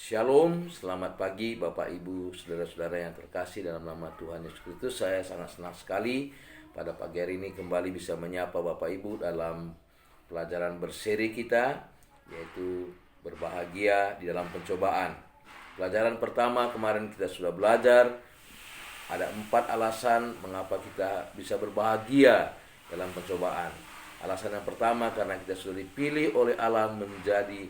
Shalom, selamat pagi Bapak Ibu, saudara-saudara yang terkasih dalam nama Tuhan Yesus Kristus. Saya sangat senang sekali pada pagi hari ini kembali bisa menyapa Bapak Ibu dalam pelajaran berseri kita, yaitu berbahagia di dalam pencobaan. Pelajaran pertama kemarin kita sudah belajar, ada 4 alasan mengapa kita bisa berbahagia dalam pencobaan. Alasan yang pertama, karena kita sudah dipilih oleh Allah menjadi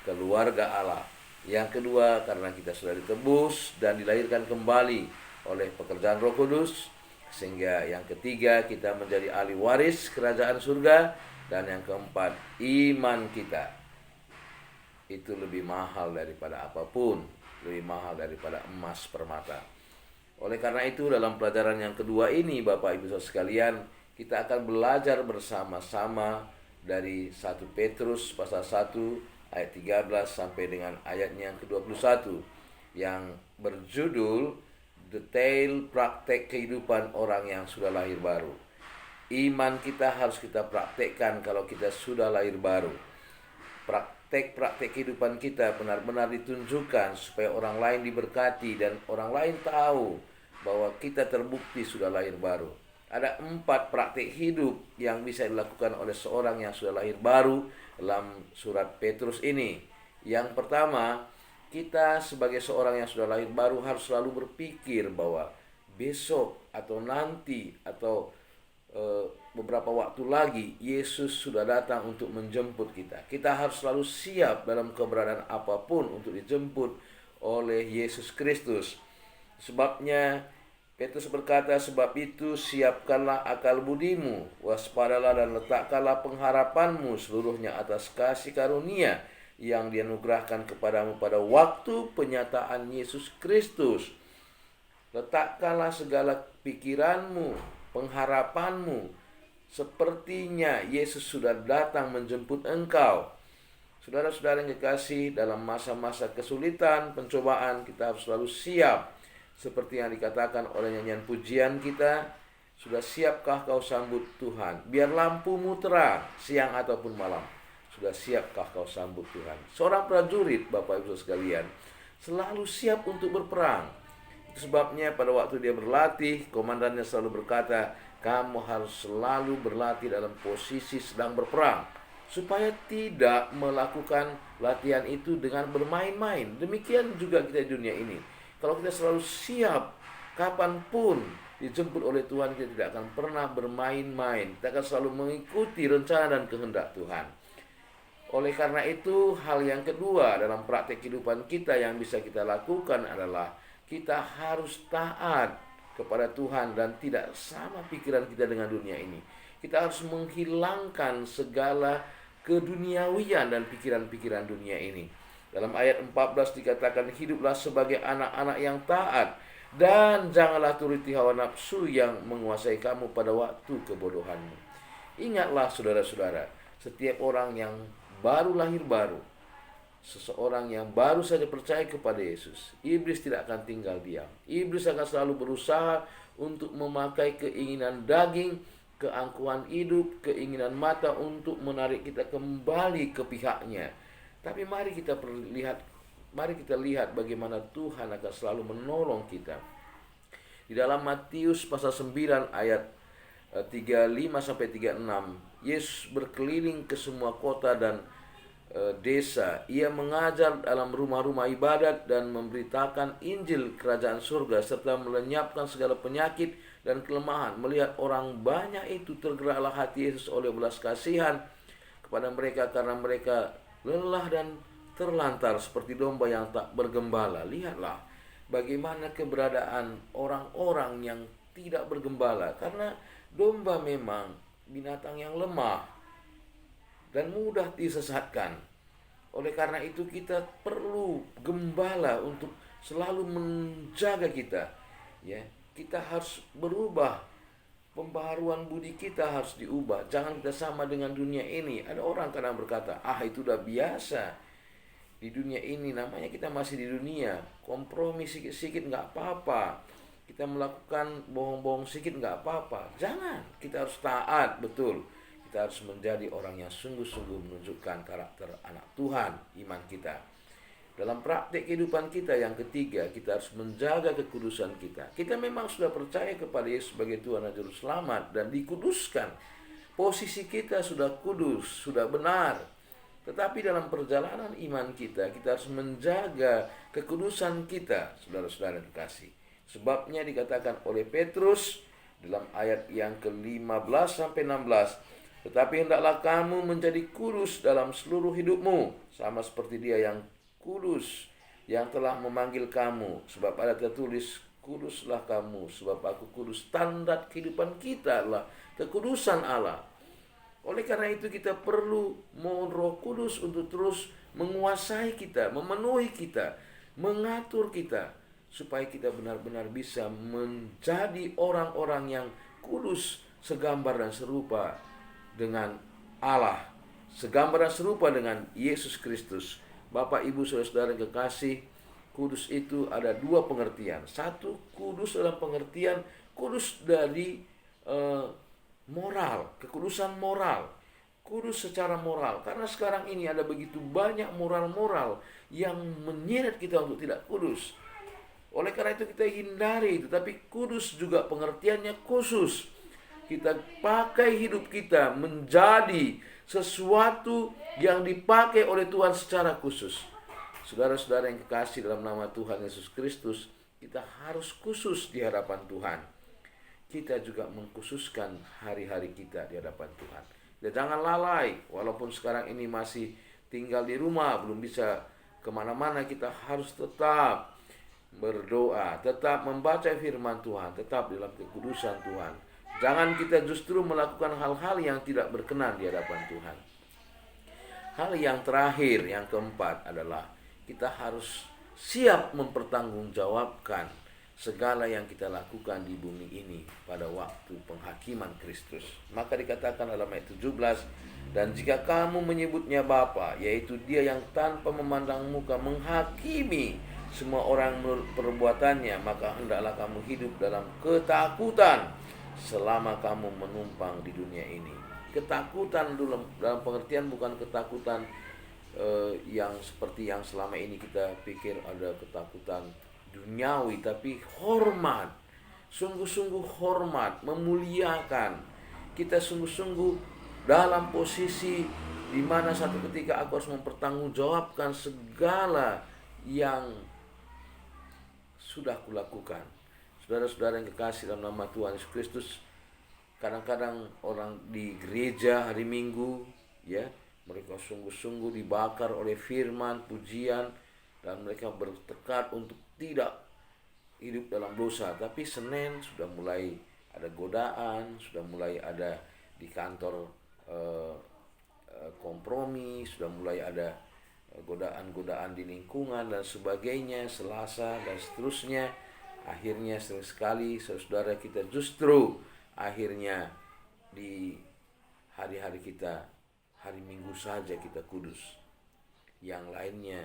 keluarga Allah. Yang kedua, karena kita sudah ditebus dan dilahirkan kembali oleh pekerjaan Roh Kudus. Sehingga yang ketiga, kita menjadi ahli waris kerajaan surga. Dan yang keempat, iman kita itu lebih mahal daripada apapun, lebih mahal daripada emas permata. Oleh karena itu, dalam pelajaran yang kedua ini, Bapak Ibu Saudara sekalian, kita akan belajar bersama-sama dari 1 Petrus pasal 1 ayat 13 sampai dengan ayatnya yang ke-21 yang berjudul Detail Praktek Kehidupan Orang yang Sudah Lahir Baru. Iman kita harus kita praktekkan kalau kita sudah lahir baru. Praktek-praktek kehidupan kita benar-benar ditunjukkan supaya orang lain diberkati dan orang lain tahu bahwa kita terbukti sudah lahir baru. Ada 4 praktek hidup yang bisa dilakukan oleh seorang yang sudah lahir baru dalam surat Petrus ini. Yang pertama, kita sebagai seorang yang sudah lahir baru harus selalu berpikir bahwa besok atau nanti atau beberapa waktu lagi Yesus sudah datang untuk menjemput kita. Kita harus selalu siap dalam keberadaan apapun untuk dijemput oleh Yesus Kristus. Sebabnya Petrus berkata, sebab itu siapkanlah akal budimu, waspadalah dan letakkanlah pengharapanmu seluruhnya atas kasih karunia yang dianugerahkan kepadamu pada waktu penyataan Yesus Kristus. Letakkanlah segala pikiranmu, pengharapanmu, sepertinya Yesus sudah datang menjemput engkau. Saudara-saudara yang kekasih, dalam masa-masa kesulitan, pencobaan, kita harus selalu siap. Seperti yang dikatakan oleh nyanyian pujian kita, sudah siapkah kau sambut Tuhan? Biar lampumu terang, siang ataupun malam. Sudah siapkah kau sambut Tuhan? Seorang prajurit, Bapak Ibu sekalian, selalu siap untuk berperang. Itu sebabnya pada waktu dia berlatih, komandannya selalu berkata, kamu harus selalu berlatih dalam posisi sedang berperang, supaya tidak melakukan latihan itu dengan bermain-main. Demikian juga kita di dunia ini. Kalau kita selalu siap, kapanpun dijemput oleh Tuhan, kita tidak akan pernah bermain-main. Kita akan selalu mengikuti rencana dan kehendak Tuhan. Oleh karena itu, hal yang kedua dalam praktek kehidupan kita yang bisa kita lakukan adalah kita harus taat kepada Tuhan dan tidak sama pikiran kita dengan dunia ini. Kita harus menghilangkan segala keduniawian dan pikiran-pikiran dunia ini. Dalam ayat 14 dikatakan, hiduplah sebagai anak-anak yang taat dan janganlah turuti hawa nafsu yang menguasai kamu pada waktu kebodohanmu. Ingatlah saudara-saudara, setiap orang yang baru lahir baru, seseorang yang baru saja percaya kepada Yesus, iblis tidak akan tinggal diam. Iblis akan selalu berusaha untuk memakai keinginan daging, keangkuhan hidup, keinginan mata untuk menarik kita kembali ke pihaknya. Tapi mari kita lihat bagaimana Tuhan akan selalu menolong kita. Di dalam Matius pasal 9 ayat 35 sampai 36, Yesus berkeliling ke semua kota dan desa. Ia mengajar dalam rumah-rumah ibadat dan memberitakan Injil kerajaan surga serta melenyapkan segala penyakit dan kelemahan. Melihat orang banyak itu, tergeraklah hati Yesus oleh belas kasihan kepada mereka karena mereka lelah dan terlantar seperti domba yang tak bergembala. Lihatlah bagaimana keberadaan orang-orang yang tidak bergembala, karena domba memang binatang yang lemah dan mudah disesatkan. Oleh karena itu kita perlu gembala untuk selalu menjaga kita. Ya, kita harus berubah. Pembaharuan budi kita harus diubah. Jangan kita sama dengan dunia ini. Ada orang kadang berkata, itu udah biasa. Di dunia ini, namanya kita masih di dunia. Kompromi sikit-sikit gak apa-apa. Kita melakukan bohong-bohong sikit gak apa-apa. Jangan, kita harus taat, betul. Kita harus menjadi orang yang sungguh-sungguh menunjukkan karakter anak Tuhan, iman kita. Dalam praktek kehidupan kita yang ketiga, kita harus menjaga kekudusan kita. Kita memang sudah percaya kepada Yesus sebagai Tuhan dan Juru Selamat dan dikuduskan. Posisi kita sudah kudus, sudah benar. Tetapi dalam perjalanan iman kita, kita harus menjaga kekudusan kita, saudara-saudara kekasih. Sebabnya dikatakan oleh Petrus dalam ayat yang ke-15 sampai 16, tetapi hendaklah kamu menjadi kudus dalam seluruh hidupmu, sama seperti Dia yang kudus yang telah memanggil kamu. Sebab ada tertulis, kuduslah kamu sebab aku kudus. Standar kehidupan kita adalah kekudusan Allah. Oleh karena itu kita perlu mohon Roh Kudus untuk terus menguasai kita, memenuhi kita, mengatur kita, supaya kita benar-benar bisa menjadi orang-orang yang kudus, segambar dan serupa dengan Allah, segambar dan serupa dengan Yesus Kristus. Bapak, Ibu, saudara-saudara yang kekasih, kudus itu ada dua pengertian. Satu, kudus dalam pengertian kudus dari moral, kekudusan moral, kudus secara moral. Karena sekarang ini ada begitu banyak moral-moral yang menyeret kita untuk tidak kudus. Oleh karena itu kita hindari itu. Tapi kudus juga pengertiannya khusus. Kita pakai hidup kita menjadi sesuatu yang dipakai oleh Tuhan secara khusus. Saudara-saudara yang kekasih dalam nama Tuhan Yesus Kristus, kita harus khusus di hadapan Tuhan. Kita juga mengkhususkan hari-hari kita di hadapan Tuhan. Dan jangan lalai, walaupun sekarang ini masih tinggal di rumah, belum bisa kemana-mana, kita harus tetap berdoa, tetap membaca firman Tuhan, tetap dalam kekudusan Tuhan. Jangan kita justru melakukan hal-hal yang tidak berkenan di hadapan Tuhan. Hal yang terakhir, yang keempat adalah kita harus siap mempertanggungjawabkan segala yang kita lakukan di bumi ini pada waktu penghakiman Kristus. Maka dikatakan dalam ayat 17, dan jika kamu menyebutnya Bapa, yaitu Dia yang tanpa memandang muka menghakimi semua orang menurut perbuatannya, maka hendaklah kamu hidup dalam ketakutan selama kamu menumpang di dunia ini. Ketakutan dalam pengertian bukan ketakutan yang seperti yang selama ini kita pikir ada ketakutan duniawi, tapi hormat, sungguh-sungguh hormat, memuliakan. Kita sungguh-sungguh dalam posisi di mana satu ketika aku harus mempertanggungjawabkan segala yang sudah kulakukan. Saudara-saudara yang kekasih dalam nama Tuhan Yesus Kristus, kadang-kadang orang di gereja hari Minggu, ya, mereka sungguh-sungguh dibakar oleh firman, pujian, dan mereka bertekad untuk tidak hidup dalam dosa. Tapi Senin sudah mulai ada godaan, sudah mulai ada di kantor kompromi, sudah mulai ada godaan-godaan di lingkungan dan sebagainya, Selasa dan seterusnya. Akhirnya sering sekali saudara kita justru akhirnya di hari-hari kita, hari Minggu saja kita kudus, yang lainnya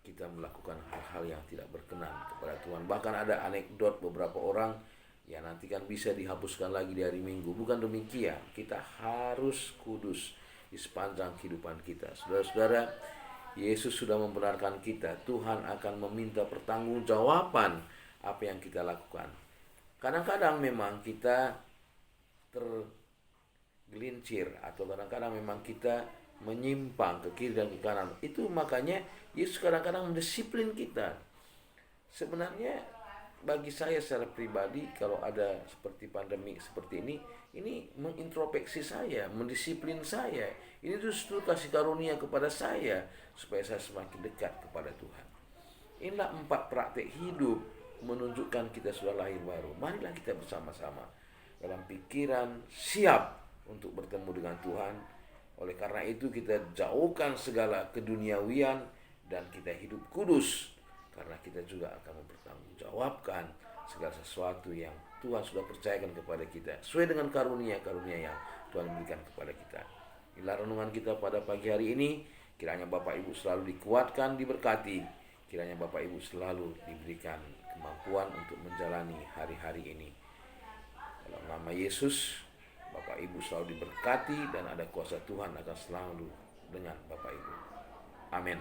kita melakukan hal-hal yang tidak berkenan kepada Tuhan. Bahkan ada anekdot beberapa orang yang nanti kan bisa dihapuskan lagi di hari Minggu. Bukan demikian, kita harus kudus di sepanjang kehidupan kita. Saudara-saudara, Yesus sudah membenarkan kita. Tuhan akan meminta pertanggungjawaban apa yang kita lakukan. Kadang-kadang memang kita tergelincir, atau kadang-kadang memang kita menyimpang ke kiri dan ke kanan. Itu makanya Yesus kadang-kadang mendisiplin kita. Sebenarnya bagi saya secara pribadi, kalau ada seperti pandemi seperti ini mengintrospeksi saya, mendisiplin saya. Ini justru kasih karunia kepada saya supaya saya semakin dekat kepada Tuhan. Inilah 4 praktek hidup menunjukkan kita sudah lahir baru. Marilah kita bersama-sama dalam pikiran siap untuk bertemu dengan Tuhan. Oleh karena itu kita jauhkan segala keduniawian dan kita hidup kudus, karena kita juga akan mempertanggungjawabkan segala sesuatu yang Tuhan sudah percayakan kepada kita sesuai dengan karunia-karunia yang Tuhan berikan kepada kita. Inilah renungan kita pada pagi hari ini. Kiranya Bapak Ibu selalu dikuatkan, diberkati. Kiranya Bapak Ibu selalu diberikan kemampuan untuk menjalani hari-hari ini. Dalam nama Yesus, Bapak Ibu selalu diberkati dan ada kuasa Tuhan akan selalu dengan Bapak Ibu. Amin.